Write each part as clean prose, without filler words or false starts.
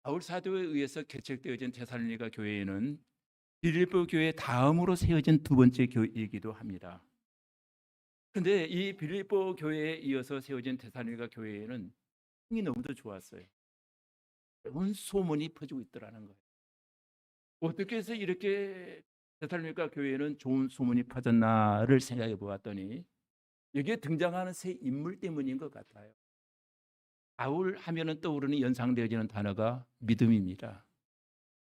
바울 사도에 의해서 개척되어진 데살로니가 교회에는 빌립보 교회 다음으로 세워진 두 번째 교회이기도 합니다. 그런데 이 빌립보 교회에 이어서 세워진 데살로니가 교회에는 흥이 너무도 좋았어요. 좋은 소문이 퍼지고 있더라는 거예요. 어떻게 해서 이렇게 데살로니가 교회에는 좋은 소문이 퍼졌나를 생각해 보았더니 여기에 등장하는 새 인물 때문인 것 같아요. 바울 하면은 떠오르는 연상되어지는 단어가 믿음입니다.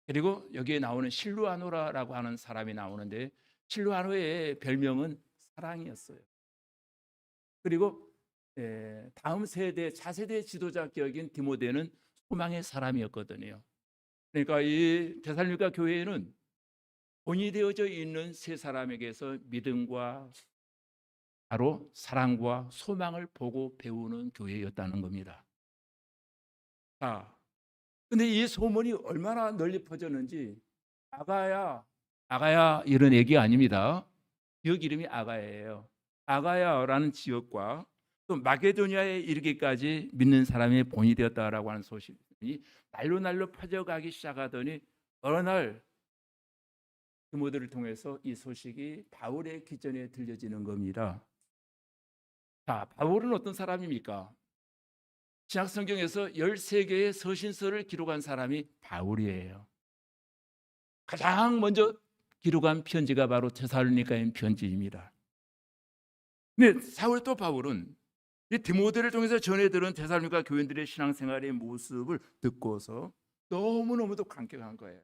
그리고 여기에 나오는 실루아노라고 하는 사람이 나오는데 실루아노의 별명은 사랑이었어요. 그리고 다음 세대 차세대 지도자 격인 디모데는 소망의 사람이었거든요. 그러니까 이 데살로니가 교회에는 본이 되어져 있는 세 사람에게서 믿음과 바로 사랑과 소망을 보고 배우는 교회였다는 겁니다. 자, 근데 이 소문이 얼마나 널리 퍼졌는지 아가야 이런 얘기 아닙니다. 지역 이름이 아가야예요. 아가야라는 지역과 또 마게도니아에 이르기까지 믿는 사람이 본이 되었다라고 하는 소식이 날로 퍼져가기 시작하더니 어느 날 디모데를 통해서 이 소식이 바울의 귀전에 들려지는 겁니다. 자, 바울은 어떤 사람입니까? 신약 성경에서 13개의 서신서를 기록한 사람이 바울이에요. 가장 먼저 기록한 편지가 바로 데살로니가인 편지입니다. 근데 사울 또 바울은 이 디모데를 통해서 전해 들은 데살로니가 교인들의 신앙생활의 모습을 듣고서 너무너무도 감격한 거예요.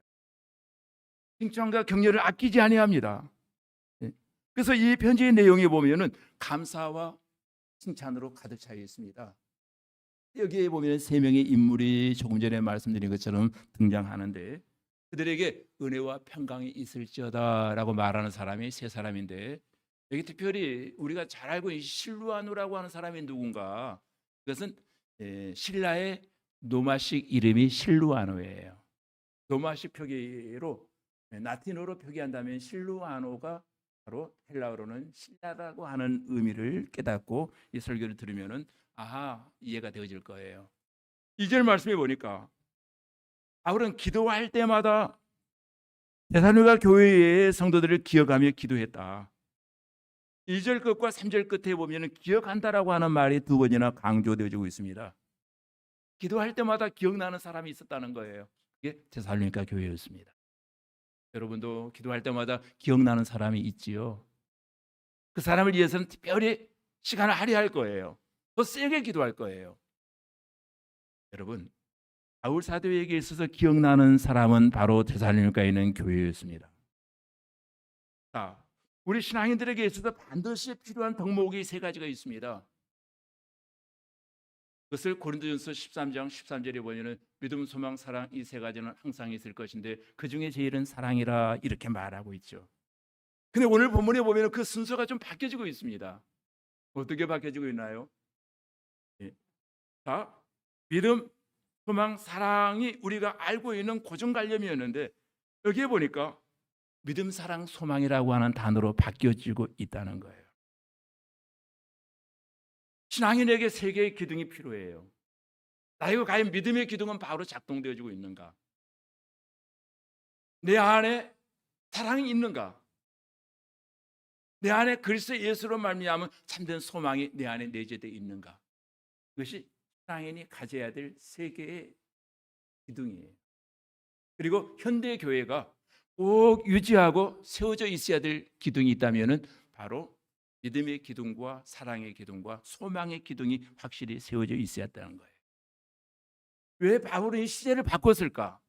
칭찬과 격려를 아끼지 아니합니다. 그래서 이 편지의 내용에 보면은 감사와 칭찬으로 가득 차 있습니다. 여기에 보면 세 명의 인물이 조금 전에 말씀드린 것처럼 등장하는데 그들에게 은혜와 평강이 있을지어다라고 말하는 사람이 세 사람인데 여기 특별히 우리가 잘 알고 있는 실루아노라고 하는 사람이 누군가? 그것은 신라의 노마식 이름이 실루아노예요. 노마식 표기로 라틴어로 표기한다면 실루아노가 바로 헬라어로는 신라라고 하는 의미를 깨닫고 이 설교를 들으면은 아하 이해가 되어질 거예요. 2절 말씀해 보니까 바울은 기도할 때마다 데살로니가 교회의 성도들을 기억하며 기도했다. 2절 끝과 3절 끝에 보면 기억한다라고 하는 말이 두 번이나 강조되어지고 있습니다. 기도할 때마다 기억나는 사람이 있었다는 거예요. 그게 데살로니가 교회였습니다. 여러분도 기도할 때마다 기억나는 사람이 있지요. 그 사람을 위해서는 특별히 시간을 할애할 거예요. 더 세게 기도할 거예요. 여러분, 바울 사도에게 있어서 기억나는 사람은 바로 데살로니가에 있는 교회였습니다. 자, 우리 신앙인들에게 있어서 반드시 필요한 덕목이 세 가지가 있습니다. 그것을 고린도전서 13장 13절에 보면은 믿음, 소망, 사랑 이 세 가지는 항상 있을 것인데 그 중에 제일은 사랑이라 이렇게 말하고 있죠. 근데 오늘 본문에 보면은 그 순서가 좀 바뀌어지고 있습니다. 어떻게 바뀌어지고 있나요? 예. 자, 믿음, 소망, 사랑이 우리가 알고 있는 고정관념이었는데 여기에 보니까 믿음, 사랑, 소망이라고 하는 단어로 바뀌어지고 있다는 거예요. 신앙인에게 세 개의 기둥이 필요해요. 나이가 과연 믿음의 기둥은 바로 작동되어지고 있는가? 내 안에 사랑이 있는가? 내 안에 그리스도 예수로 말미암은 참된 소망이 내 안에 내재되어 있는가? 그것이 신앙인이 가져야 될 세 개의 기둥이에요. 그리고 현대 교회가 꼭 유지하고 세워져 있어야 될 기둥이 있다면은 바로 믿음의 기둥과 사랑의 기둥과 소망의 기둥이 확실히 세워져 있어야 한다는 거예요. 왜 바울은 이 시제를 바꿨을까?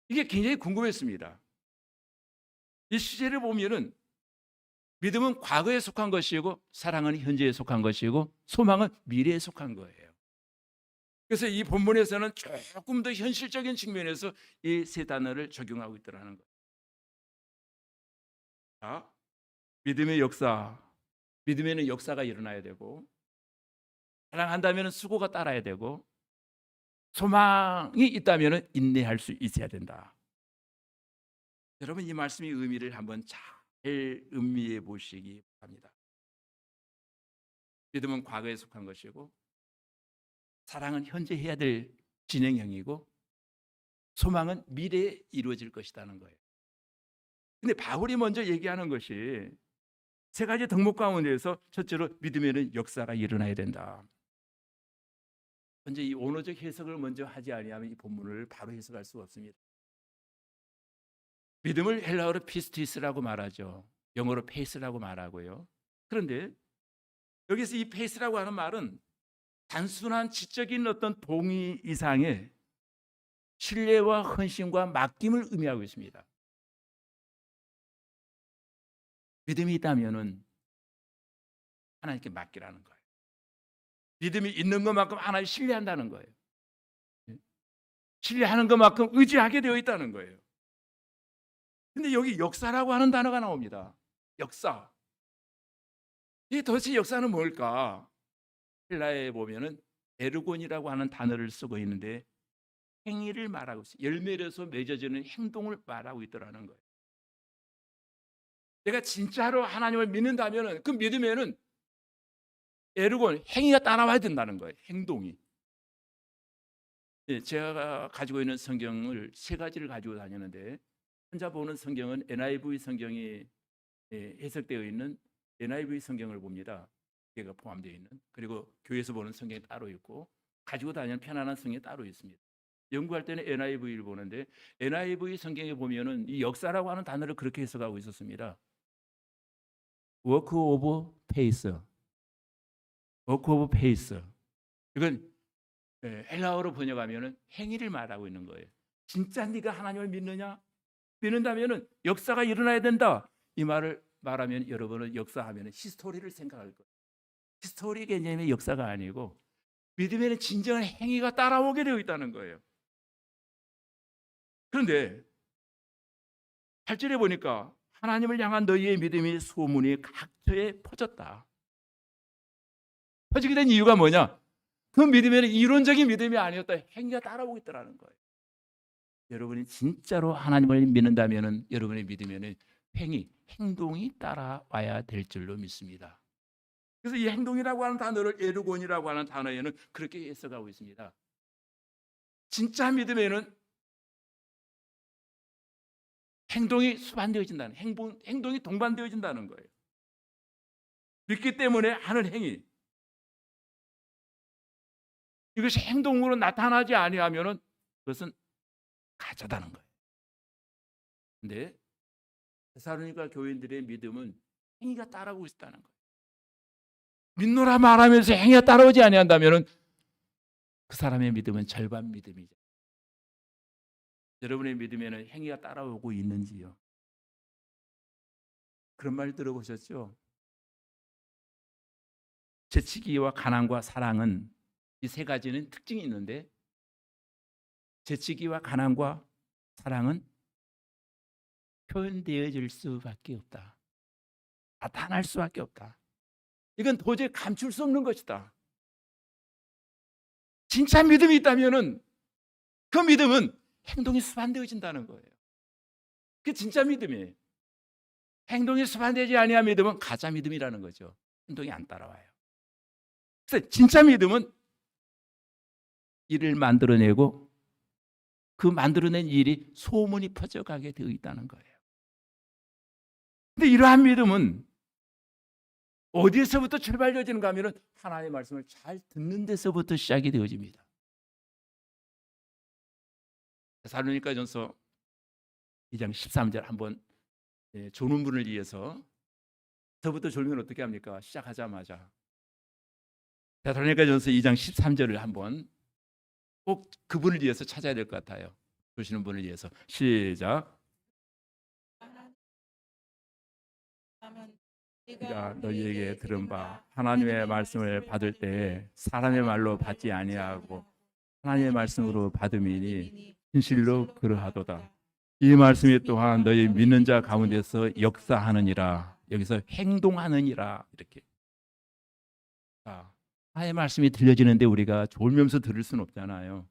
이게 굉장히 궁금했습니다. 이 시제를 보면은 믿음은 과거에 속한 것이고 사랑은 현재에 속한 것이고 소망은 미래에 속한 거예요. 그래서 이 본문에서는 조금 더 현실적인 측면에서 이 세 단어를 적용하고 있더라는 거예요. 자, 믿음의 역사, 믿음에는 역사가 일어나야 되고 사랑한다면 수고가 따라야 되고 소망이 있다면 인내할 수 있어야 된다. 여러분 이 말씀의 의미를 한번 잘 음미해 보시기 바랍니다. 믿음은 과거에 속한 것이고 사랑은 현재 해야 될 진행형이고 소망은 미래에 이루어질 것이라는 거예요. 근데 바울이 먼저 얘기하는 것이 세 가지 덕목 가운데에서 첫째로 믿음에는 역사가 일어나야 된다. 먼저 이 원어적 해석을 먼저 하지 아니하면 이 본문을 바로 해석할 수가 없습니다. 믿음을 헬라어로 피스티스라고 말하죠. 영어로 페이스라고 말하고요. 그런데 여기서 이 페이스라고 하는 말은 단순한 지적인 어떤 동의 이상의 신뢰와 헌신과 맡김을 의미하고 있습니다. 믿음이 있다면은 하나님께 맡기라는 거예요. 믿음이 있는 것만큼 하나님 신뢰한다는 거예요. 신뢰하는 것만큼 의지하게 되어 있다는 거예요. 근데 여기 역사라고 하는 단어가 나옵니다. 역사. 이 도대체 역사는 뭘까? 헬라어에 보면은 에르곤이라고 하는 단어를 쓰고 있는데 행위를 말하고 있어요. 열매로서 맺어지는 행동을 말하고 있더라는 거예요. 내가 진짜로 하나님을 믿는다면은 그 믿음에는 에르곤, 행위가 따라와야 된다는 거예요. 행동이. 제가 가지고 있는 성경을 세 가지를 가지고 다니는데 혼자 보는 성경은 NIV 성경이 해석되어 있는 NIV 성경을 봅니다. 이게가 포함되어 있는. 그리고 교회에서 보는 성경이 따로 있고 가지고 다니는 편안한 성경이 따로 있습니다. 연구할 때는 NIV를 보는데 NIV 성경에 보면은 이 역사라고 하는 단어를 그렇게 해석하고 있었습니다. Work of pace. Work of pace. 이건 헬라어로 번역하면은 행위를 말하고 있는 거예요. 진짜 네가 하나님을 믿느냐? 믿는다면은 역사가 일어나야 된다. 이 말을 말하면 여러분은 역사하면은 히스토리를 생각할 거예요. 히스토리 개념의 역사가 아니고 믿음에는 진정한 행위가 따라오게 되어 있다는 거예요. 그런데 8절에 보니까 하나님을 향한 너희의 믿음이 소문이 각처에 퍼졌다. 퍼지게 된 이유가 뭐냐? 그 믿음에는 이론적인 믿음이 아니었다. 행위가 따라오고 있더라는 거예요. 여러분이 진짜로 하나님을 믿는다면 여러분의 믿음에는 행동이 따라와야 될 줄로 믿습니다. 그래서 이 행동이라고 하는 단어를 에르곤이라고 하는 단어에는 그렇게 해석하고 있습니다. 진짜 믿음에는 행동이 수반되어진다는, 행동이 동반되어진다는 거예요. 믿기 때문에 하는 행위. 이것이 행동으로 나타나지 아니하면은 그것은 가짜다는 거예요. 근데 데살로니가 교인들의 믿음은 행위가 따라오고 있다는 거예요. 믿노라 말하면서 행위가 따라오지 아니한다면은 그 사람의 믿음은 절반 믿음이죠. 여러분의 믿음에는 행위가 따라오고 있는지요? 그런 말 들어보셨죠? 재치기와 가난과 사랑은 이 세 가지는 특징이 있는데 재치기와 가난과 사랑은 표현되어질 수밖에 없다. 나타날 수밖에 없다. 이건 도저히 감출 수 없는 것이다. 진짜 믿음이 있다면은 그 믿음은 행동이 수반되어진다는 거예요. 그게 진짜 믿음이에요. 행동이 수반되지 아니한 믿음은 가짜 믿음이라는 거죠. 행동이 안 따라와요. 그래서 진짜 믿음은 일을 만들어내고 그 만들어낸 일이 소문이 퍼져가게 되어 있다는 거예요. 근데 이러한 믿음은 어디에서부터 출발되어지는가 하면 하나님의 말씀을 잘 듣는 데서부터 시작이 되어집니다. 데살로니가전서 2장 13절 한번 조는 분을 위해서 저부터 졸면 어떻게 합니까? 시작하자마자 데살로니가전서 2장 13절을 한번 꼭 그분을 위해서 찾아야 될 것 같아요. 보시는 분을 위해서 시작. 네가 너희에게 들은 바 하나님의 말씀을 받을 때 사람의 말로 받지 아니하고 하나님의 말씀으로 받음이니 진실로 그러하도다. 이 말씀이 또한 너희 믿는 자 가운데서 역사하느니라. 여기서 행동하느니라 이렇게. 하나님의 말씀이 들려지는데 우리가 졸면서 들을 수는 없잖아요.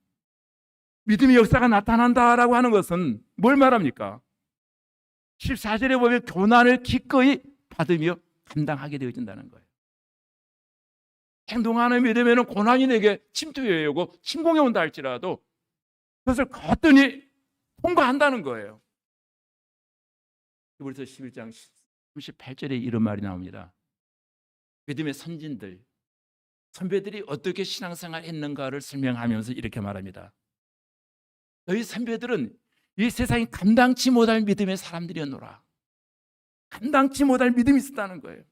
믿음의 역사가 나타난다라고 하는 것은 뭘 말합니까? 14절에 보면 고난을 기꺼이 받으며 감당하게 되어진다는 거예요. 행동하는 믿음에는 고난이 내게 침투해 오고 침공해 온다 할지라도 그것을 거뜬히 통과한다는 거예요. 히브리서 11장 38절에 이런 말이 나옵니다. 믿음의 선배들이 어떻게 신앙생활 했는가를 설명하면서 이렇게 말합니다. 너희 선배들은 이 세상이 감당치 못할 믿음의 사람들이었노라. 감당치 못할 믿음이 있었다는 거예요.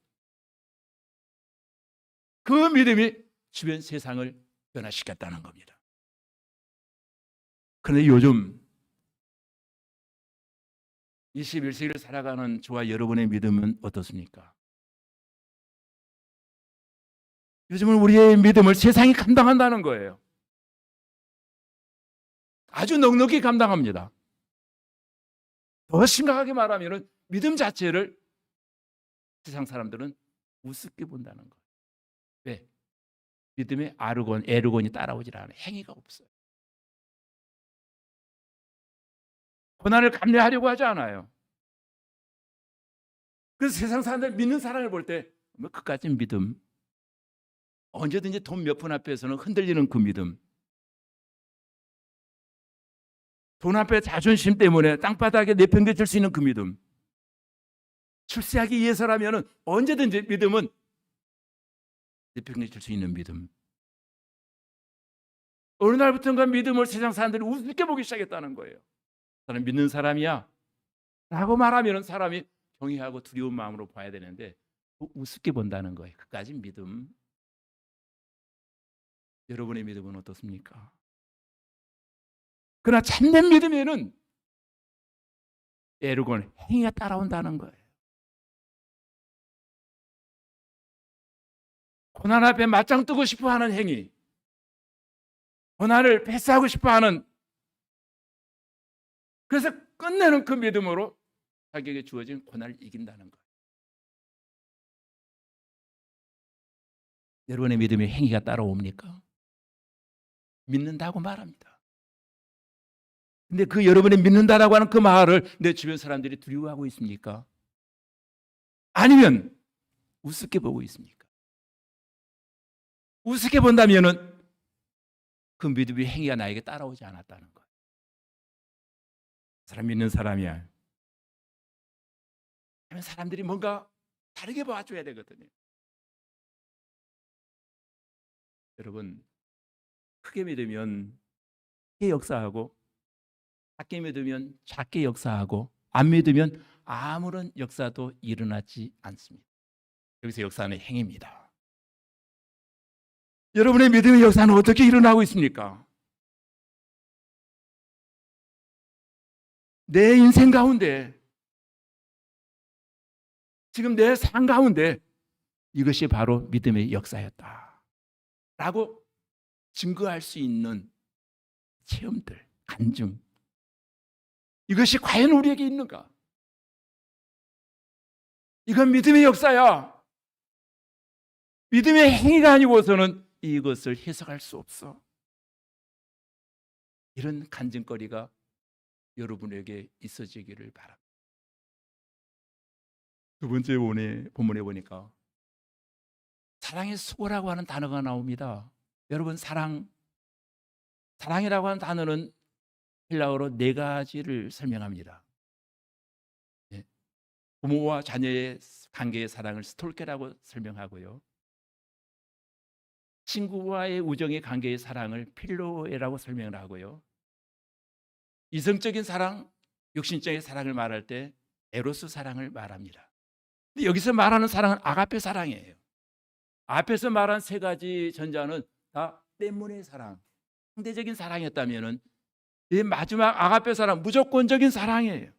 그 믿음이 주변 세상을 변화시켰다는 겁니다. 그런데 요즘 21세기를 살아가는 저와 여러분의 믿음은 어떻습니까? 요즘은 우리의 믿음을 세상이 감당한다는 거예요. 아주 넉넉히 감당합니다. 더 심각하게 말하면 믿음 자체를 세상 사람들은 우습게 본다는 거예요. 왜? 믿음에 에르곤이 따라오질 않아요. 행위가 없어요. 고난을 감내하려고 하지 않아요. 그래서 세상 사람들 믿는 사람을 볼 때 그까진 믿음, 언제든지 돈 몇 푼 앞에서는 흔들리는 그 믿음, 돈 앞에 자존심 때문에 땅바닥에 내팽개칠 수 있는 그 믿음, 출세하기 위해서라면 언제든지 믿음은 내팽개칠 수 있는 믿음. 어느 날부터인가 믿음을 세상 사람들이 우습게 보기 시작했다는 거예요. 나는 믿는 사람이야 라고 말하면 사람이 경외하고 두려운 마음으로 봐야 되는데 우습게 본다는 거예요. 그까지 믿음. 여러분의 믿음은 어떻습니까? 그러나 참된 믿음에는 에르곤, 행위가 따라온다는 거예요. 고난 앞에 맞짱 뜨고 싶어하는 행위, 고난을 패스하고 싶어하는, 그래서 끝내는 그 믿음으로 자기에게 주어진 고난을 이긴다는 거예요. 여러분의 믿음에 행위가 따라옵니까? 믿는다고 말합니다. 근데 그 여러분이 믿는다라고 하는 그 말을 내 주변 사람들이 두려워하고 있습니까? 아니면 우습게 보고 있습니까? 우습게 본다면은 그 믿음의 행위가 나에게 따라오지 않았다는 거예요. 사람 믿는 사람이야. 하면 사람들이 뭔가 다르게 봐줘야 되거든요. 여러분, 크게 믿으면 크게 역사하고, 작게 믿으면 작게 역사하고, 안 믿으면 아무런 역사도 일어나지 않습니다. 여기서 역사는 행위입니다. 여러분의 믿음의 역사는 어떻게 일어나고 있습니까? 내 인생 가운데, 지금 내 삶 가운데 이것이 바로 믿음의 역사였다 라고 증거할 수 있는 체험들, 간증, 이것이 과연 우리에게 있는가? 이건 믿음의 역사야. 믿음의 행위가 아니고서는 이것을 해석할 수 없어. 이런 간증거리가 여러분에게 있어지기를 바랍니다. 두 번째 본문에 보니까 사랑의 수고라고 하는 단어가 나옵니다. 여러분, 사랑이라고 하는 단어는 헬라어로 네 가지를 설명합니다. 부모와 자녀의 관계의 사랑을 스톨케라고 설명하고요. 친구와의 우정의 관계의 사랑을 필로에라고 설명을 하고요. 이성적인 사랑, 육신적인 사랑을 말할 때 에로스 사랑을 말합니다. 근데 여기서 말하는 사랑은 아가페 사랑이에요. 앞에서 말한 세 가지 전자는 다 때문의 사랑, 상대적인 사랑이었다면 이 마지막 아가페 사랑, 무조건적인 사랑이에요.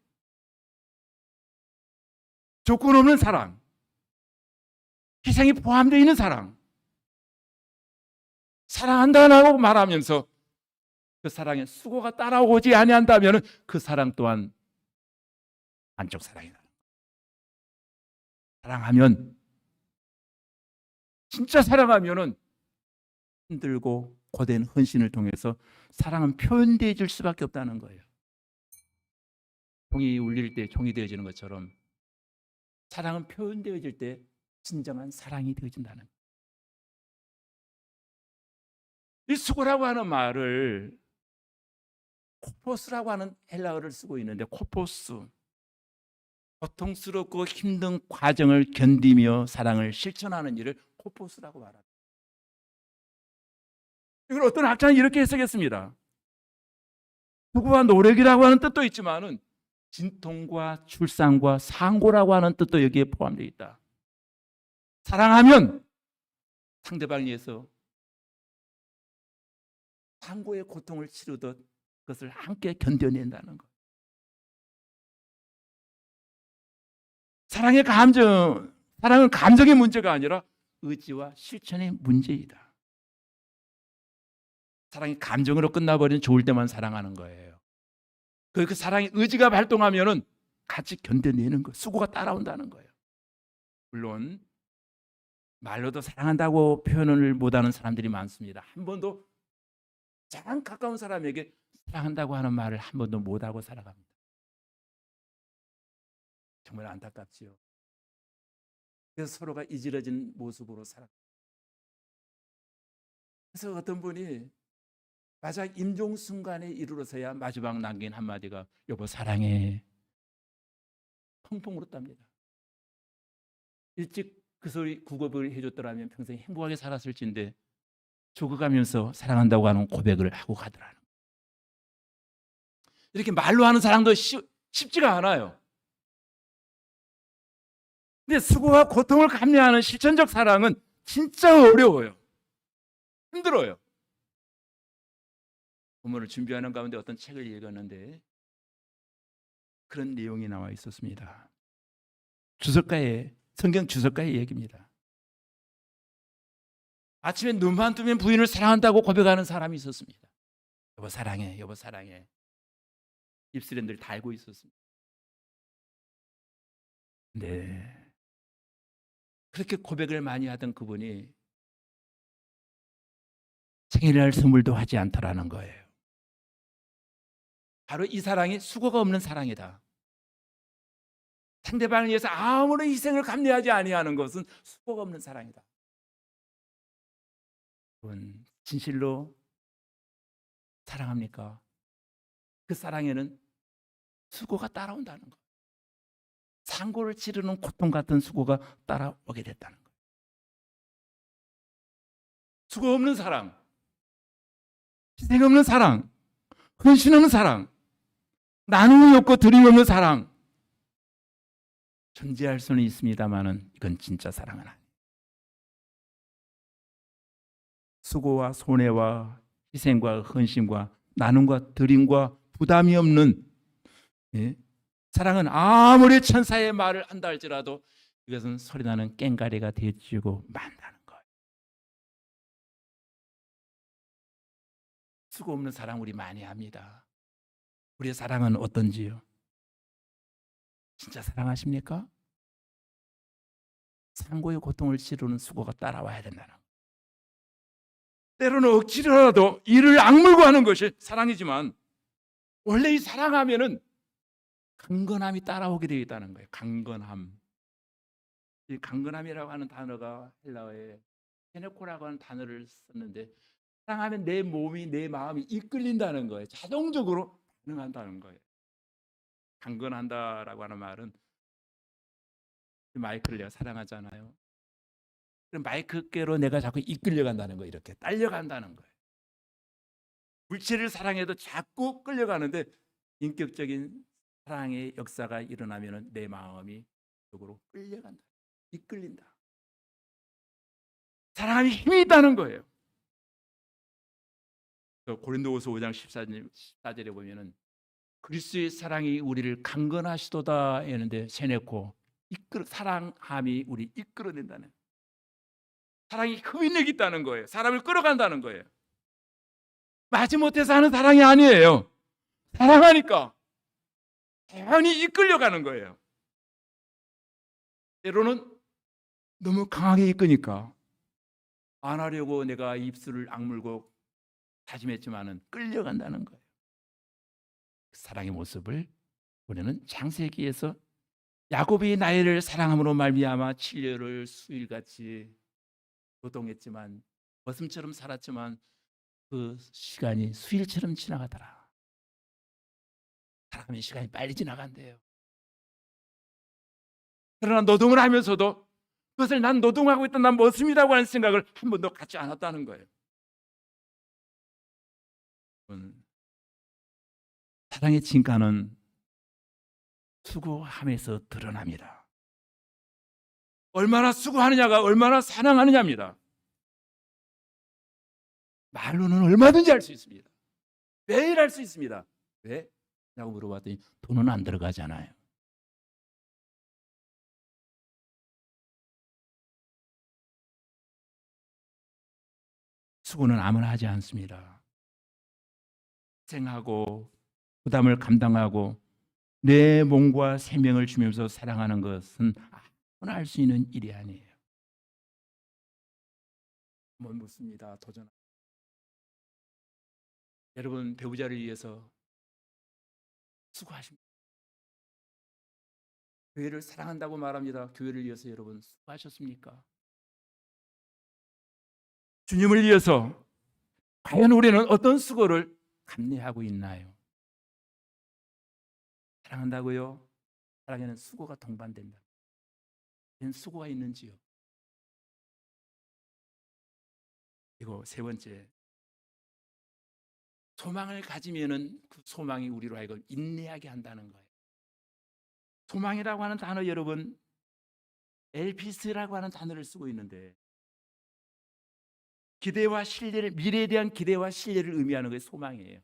조건 없는 사랑, 희생이 포함되어 있는 사랑, 사랑한다라고 말하면서 그 사랑에 수고가 따라오지 아니한다면 그 사랑 또한 안쪽 사랑이다. 사랑하면, 진짜 사랑하면은 힘들고 고된 헌신을 통해서 사랑은 표현되어질 수밖에 없다는 거예요. 종이 울릴 때 종이 되어지는 것처럼 사랑은 표현되어질 때 진정한 사랑이 되어진다는 거예요. 이 수고라고 하는 말을 코포스라고 하는 헬라어를 쓰고 있는데, 코포스, 고통스럽고 힘든 과정을 견디며 사랑을 실천하는 일을 코포스라고 말합니다. 이걸 어떤 학자는 이렇게 해석했습니다. 수고와 노력이라고 하는 뜻도 있지만은 진통과 출산과 상고라고 하는 뜻도 여기에 포함되어 있다. 사랑하면 상대방을 위해서 상고의 고통을 치르듯 그것을 함께 견뎌낸다는 것. 사랑은 감정의 문제가 아니라 의지와 실천의 문제이다. 사랑이 감정으로 끝나버리는 좋을 때만 사랑하는 거예요. 그 사랑의 의지가 발동하면은 같이 견뎌내는 거, 수고가 따라온다는 거예요. 물론 말로도 사랑한다고 표현을 못하는 사람들이 많습니다. 한 번도 가장 가까운 사람에게 사랑한다고 하는 말을 한 번도 못하고 살아갑니다. 정말 안타깝지요. 그래서 서로가 이질어진 모습으로 살아갑니다. 그래서 어떤 분이 마지막 임종 순간에 이르러서야 마지막 남긴 한마디가 여보 사랑해. 펑펑 울었답니다. 일찍 그 소리 구급을 해줬더라면 평생 행복하게 살았을진데 죽어가면서 사랑한다고 하는 고백을 하고 가더라는 거예요. 이렇게 말로 하는 사랑도 쉽지가 않아요. 근데 수고와 고통을 감내하는 실천적 사랑은 진짜 어려워요. 힘들어요. 본문을 준비하는 가운데 어떤 책을 읽었는데 그런 내용이 나와 있었습니다. 성경 주석가의 얘기입니다. 아침에 눈만 뜨면 부인을 사랑한다고 고백하는 사람이 있었습니다. 여보 사랑해, 여보 사랑해. 입술에 늘 달고 있었습니다. 네. 그렇게 고백을 많이 하던 그분이 생일날 선물도 하지 않더라는 거예요. 바로 이 사랑이 수고가 없는 사랑이다. 상대방을 위해서 아무런 희생을 감내하지 아니하는 것은 수고가 없는 사랑이다. 여러분, 진실로 사랑합니까? 그 사랑에는 수고가 따라온다는 것. 상고를 치르는 고통 같은 수고가 따라오게 됐다는 것. 수고 없는 사랑, 희생 없는 사랑, 헌신 없는 사랑, 나눔이 없고 드림이 없는 사랑, 존재할 수는 있습니다만은 이건 진짜 사랑은 아니에요. 수고와 손해와 희생과 헌신과 나눔과 드림과 부담이 없는 사랑은 아무리 천사의 말을 한다 할지라도 이것은 소리나는 꽹가리가 되어지고 만다는 거예요. 수고 없는 사랑 우리 많이 합니다. 우리의 사랑은 어떤지요? 진짜 사랑하십니까? 상고의 고통을 치르는 수고가 따라와야 된다는 거예요. 때로는 억지로라도 이를 악물고 하는 것이 사랑이지만 원래 이 사랑하면은 강건함이 따라오게 되어 있다는 거예요. 강건함. 이 강건함이라고 하는 단어가 헬라어에 헤네코라고 하는 단어를 썼는데 사랑하면 내 몸이 내 마음이 이끌린다는 거예요. 자동적으로 반응한다는 거예요. 강건한다라고 하는 말은 마이크를 내가 사랑하잖아요. 그럼 마이크께로 내가 자꾸 이끌려간다는 거예요. 이렇게 딸려간다는 거예요. 물체를 사랑해도 자꾸 끌려가는데 인격적인 사랑의 역사가 일어나면 내 마음이 쪽으로 끌려간다. 이끌린다. 사랑함이 힘이 있다는 거예요. 고린도후서 5장 14절에 보면은 그리스도의 사랑이 우리를 강건하시도다 했는데 세네코 사랑함이 우리 이끌어낸다는, 사랑이 힘이 있다는 거예요. 사람을 끌어간다는 거예요. 마지못해서 하는 사랑이 아니에요. 사랑하니까 당연히 이끌려가는 거예요. 때로는 너무 강하게 이끄니까 안 하려고 내가 입술을 악물고 다짐했지만은 끌려간다는 거예요. 사랑의 모습을 우리는 창세기에서 야곱이 나엘을 사랑함으로 말미암아 7년을 수일같이 노동했지만 머슴처럼 살았지만 그 시간이 수일처럼 지나가더라. 살아가면 시간이 빨리 지나간대요. 그러나 노동을 하면서도 그것을 난 노동하고 있다, 난 멋습니다고 하는 생각을 한 번도 갖지 않았다는 거예요. 사랑의 진가는 수고함에서 드러납니다. 얼마나 수고하느냐가 얼마나 사랑하느냐입니다. 말로는 얼마든지 할 수 있습니다. 매일 할 수 있습니다. 왜? 라고 물어봤더니 돈은 안 들어가잖아요. 수고는 아무나 하지 않습니다. 생하고 부담을 감당하고 내 몸과 생명을 주면서 사랑하는 것은 아무나 할 수 있는 일이 아니에요. 한번 묻습니다. 도전. 여러분 배우자를 위해서 수고하십니다. 교회를 사랑한다고 말합니다. 교회를 위해서 여러분 수고하셨습니까? 주님을 위해서 과연 우리는 어떤 수고를 감내하고 있나요? 사랑한다고요? 사랑에는 수고가 동반된다. 수고가 있는지요? 그리고 세 번째, 소망을 가지면은 그 소망이 우리로 하여금 인내하게 한다는 거예요. 소망이라고 하는 단어 여러분 엘피스라고 하는 단어를 쓰고 있는데 기대와 신뢰를, 미래에 대한 기대와 신뢰를 의미하는 게 소망이에요.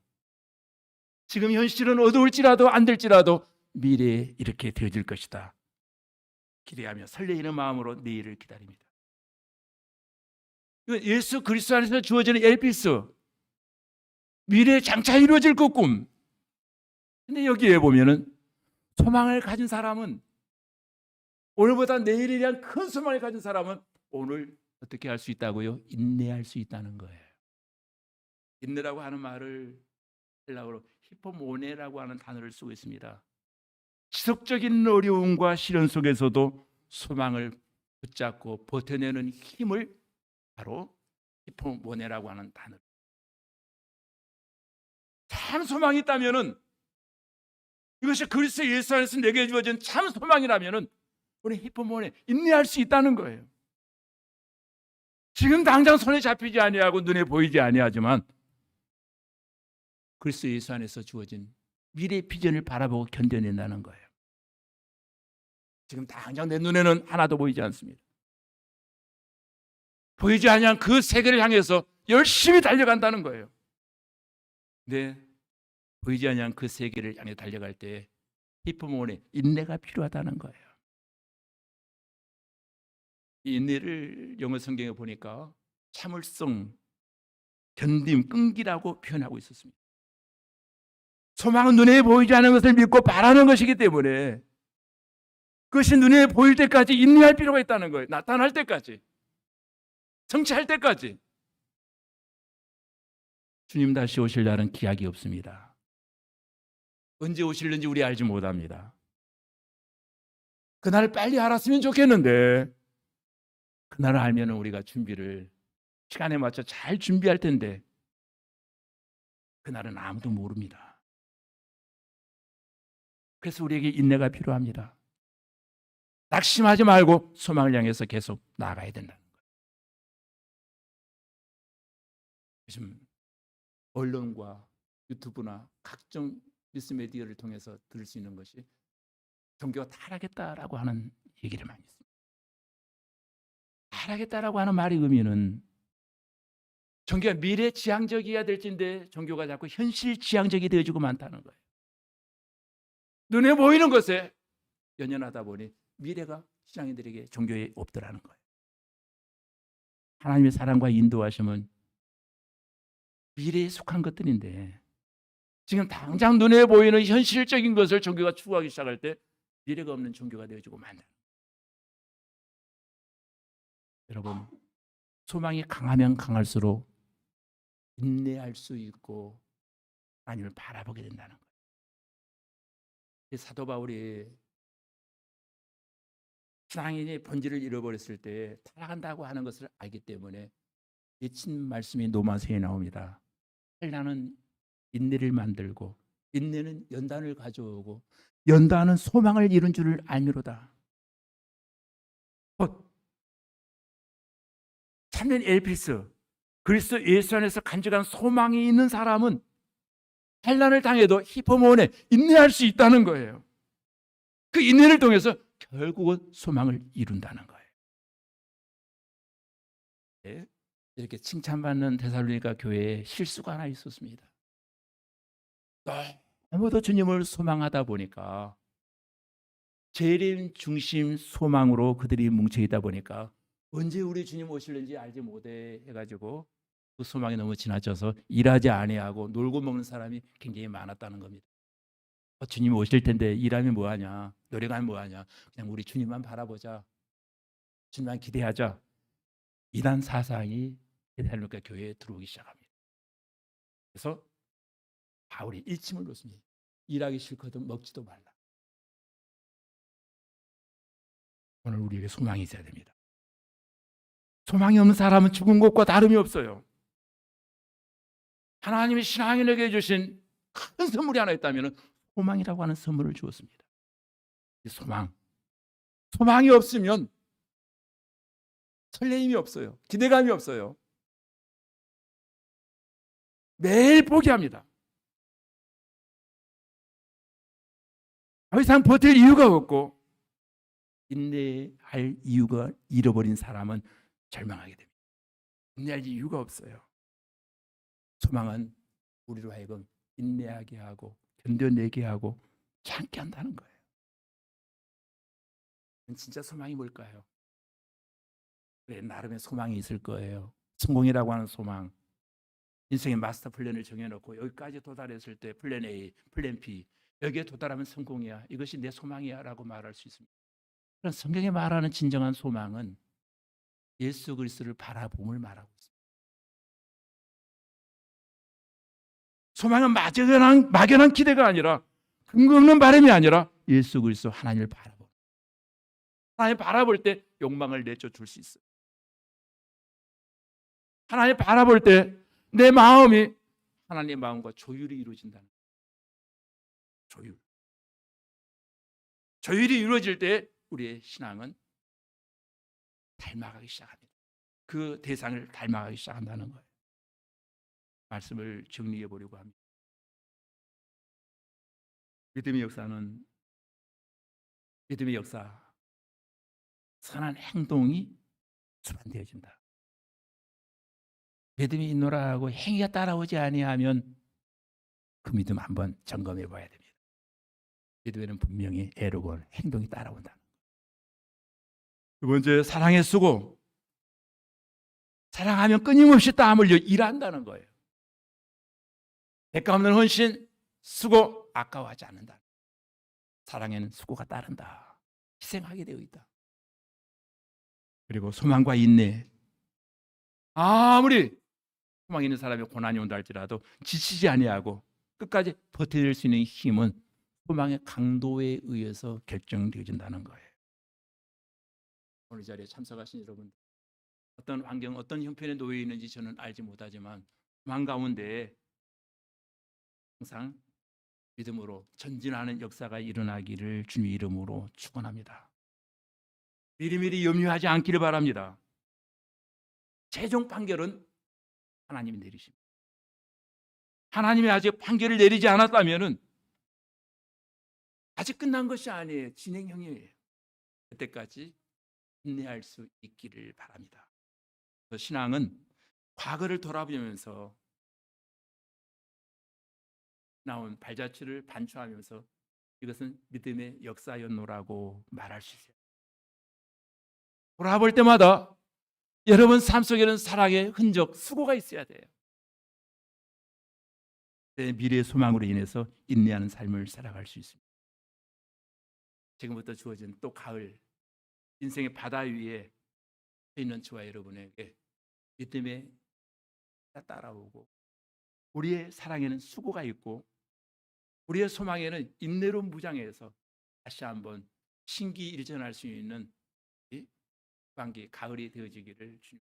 지금 현실은 어두울지라도 안 될지라도 미래에 이렇게 되어질 것이다. 기대하며 설레이는 마음으로 내일을 기다립니다. 이건 예수 그리스도 안에서 주어지는 엘피스, 미래에 장차 이루어질 그 꿈. 근데 여기에 보면은 소망을 가진 사람은, 오늘보다 내일에 대한 큰 소망을 가진 사람은 오늘 어떻게 할 수 있다고요? 인내할 수 있다는 거예요. 인내라고 하는 말을 헬라어로 히포모네라고 하는 단어를 쓰고 있습니다. 지속적인 어려움과 시련 속에서도 소망을 붙잡고 버텨내는 힘을 바로 히포모네라고 하는 단어. 참 소망이 있다면은, 이것이 그리스도 예수 안에서 내게 주어진 참 소망이라면은 우리 히포모네 인내할 수 있다는 거예요. 지금 당장 손에 잡히지 아니하고 눈에 보이지 아니하지만 그리스도 예수 안에서 주어진 미래의 비전을 바라보고 견뎌낸다는 거예요. 지금 당장 내 눈에는 하나도 보이지 않습니다. 보이지 않는 그 세계를 향해서 열심히 달려간다는 거예요. 근데 보이지 않는 그 세계를 향해 달려갈 때 히포모네 인내가 필요하다는 거예요. 이 인내를 영어 성경에 보니까 참을성, 견딤, 끈기라고 표현하고 있었습니다. 소망은 눈에 보이지 않는 것을 믿고 바라는 것이기 때문에 그것이 눈에 보일 때까지 인내할 필요가 있다는 거예요. 나타날 때까지, 성취할 때까지. 주님 다시 오실 날은 기약이 없습니다. 언제 오실는지 우리 알지 못합니다. 그날을 빨리 알았으면 좋겠는데 그날을 알면 우리가 준비를 시간에 맞춰 잘 준비할 텐데 그날은 아무도 모릅니다. 그래서 우리에게 인내가 필요합니다. 낙심하지 말고 소망을 향해서 계속 나아가야 된다는 거예요. 요즘 언론과 유튜브나 각종 뉴스 미디어를 통해서 들을 수 있는 것이 종교가 타락했다라고 하는 얘기를 많이 했습니다. 타락했다라고 하는 말의 의미는 종교가 미래 지향적이어야 될진데 종교가 자꾸 현실 지향적이 되어지고 많다는 거예요. 눈에 보이는 것에 연연하다 보니 미래가 신앙인들에게 종교에 없더라는 거예요. 하나님의 사랑과 인도하심은 미래에 속한 것들인데 지금 당장 눈에 보이는 현실적인 것을 종교가 추구하기 시작할 때 미래가 없는 종교가 되어지고 만다. 여러분, 소망이 강하면 강할수록 인내할 수 있고 하나님을 바라보게 된다는 거예요. 사도 바울이 신앙인이 본질을 잃어버렸을 때 타락한다고 하는 것을 알기 때문에 예친 말씀이 로마서에 나옵니다. 환난은 인내를 만들고 인내는 연단을 가져오고 연단은 소망을 이룬 줄을 알미로다. 참된 엘피스, 그리스도 예수 안에서 간직한 소망이 있는 사람은 환난을 당해도 히포몬에 인내할 수 있다는 거예요. 그 인내를 통해서 결국은 소망을 이룬다는 거예요. 네, 이렇게 칭찬받는 데살로니가 교회에 실수가 하나 있었습니다. 너무도 주님을 소망하다 보니까 재림 중심 소망으로 그들이 뭉쳐있다 보니까 언제 우리 주님 오실는지 알지 못해 해가지고 그 소망이 너무 지나쳐서 일하지 아니하고 놀고 먹는 사람이 굉장히 많았다는 겁니다. 주님 오실 텐데 일하면 뭐하냐, 노력하면 뭐하냐, 그냥 우리 주님만 바라보자, 주님만 기대하자. 이단 사상이 데살로니가 교회에 들어오기 시작합니다. 그래서 바울이 일침을 놓습니다. 일하기 싫거든 먹지도 말라. 오늘 우리에게 소망이 있어야 됩니다. 소망이 없는 사람은 죽은 것과 다름이 없어요. 하나님이 신앙인에게 주신 큰 선물이 하나 있다면 소망이라고 하는 선물을 주었습니다. 이 소망이 없으면 설레임이 없어요. 기대감이 없어요. 매일 포기합니다. 더 이상 버틸 이유가 없고 인내할 이유가 잃어버린 사람은 절망하게 됩니다. 인내할 이유가 없어요. 소망은 우리로 하여금 인내하게 하고 견뎌내게 하고 참게 한다는 거예요. 진짜 소망이 뭘까요? 그래, 나름의 소망이 있을 거예요. 성공이라고 하는 소망. 인생의 마스터 플랜을 정해놓고 여기까지 도달했을 때 플랜 A, 플랜 B, 여기에 도달하면 성공이야, 이것이 내 소망이야 라고 말할 수 있습니다. 그런 성경에 말하는 진정한 소망은 예수 그리스도를 바라봄을 말하고 있습니다. 소망은 막연한 기대가 아니라, 근거 없는 바람이 아니라 예수 그리스도 하나님을 바라봄. 하나님 바라볼 때 욕망을 내쫓을 수 있어요. 하나님 바라볼 때 내 마음이 하나님의 마음과 조율이 이루어진다는 거예요. 조율이 이루어질 때 우리의 신앙은 닮아가기 시작합니다. 그 대상을 닮아가기 시작한다는 거예요. 말씀을 정리해 보려고 합니다. 믿음의 역사, 선한 행동이 수반되어진다. 믿음이 있노라 하고 행위가 따라오지 아니하면 그 믿음 한번 점검해 봐야 됩니다. 믿음에는 분명히 애로고 행동이 따라온다. 두 번째, 사랑의 수고. 사랑하면 끊임없이 땀 흘려 일한다는 거예요. 대가 없는 헌신, 수고, 아까워하지 않는다. 사랑에는 수고가 따른다. 희생하게 되어 있다. 그리고 소망과 인내. 아무리 소망 있는 사람이 고난이 온다 할지라도 지치지 아니하고 끝까지 버텨낼 수 있는 힘은 소망의 강도에 의해서 결정되어진다는 거예요. 오늘 자리에 참석하신 여러분, 어떤 환경, 어떤 형편에 놓여 있는지 저는 알지 못하지만 소망 가운데 항상 믿음으로 전진하는 역사가 일어나기를 주님의 이름으로 축원합니다. 미리미리 염려하지 않기를 바랍니다. 최종 판결은 하나님이 내리십니다. 하나님이 아직 판결을 내리지 않았다면 아직 끝난 것이 아니에요. 진행형이에요. 그때까지 인내할 수 있기를 바랍니다. 신앙은 과거를 돌아보면서 나온 발자취를 반추하면서 이것은 믿음의 역사였노라고 말할 수 있어요. 돌아볼 때마다 여러분 삶 속에는 사랑의 흔적, 수고가 있어야 돼요. 내 미래의 소망으로 인해서 인내하는 삶을 살아갈 수 있습니다. 지금부터 주어진 또 가을, 인생의 바다 위에 서 있는 저와 여러분에게 믿음의 따라오고 우리의 사랑에는 수고가 있고 우리의 소망에는 인내로 무장해서 다시 한번 신기일전할 수 있는 반기 가을이 되어지기를 주님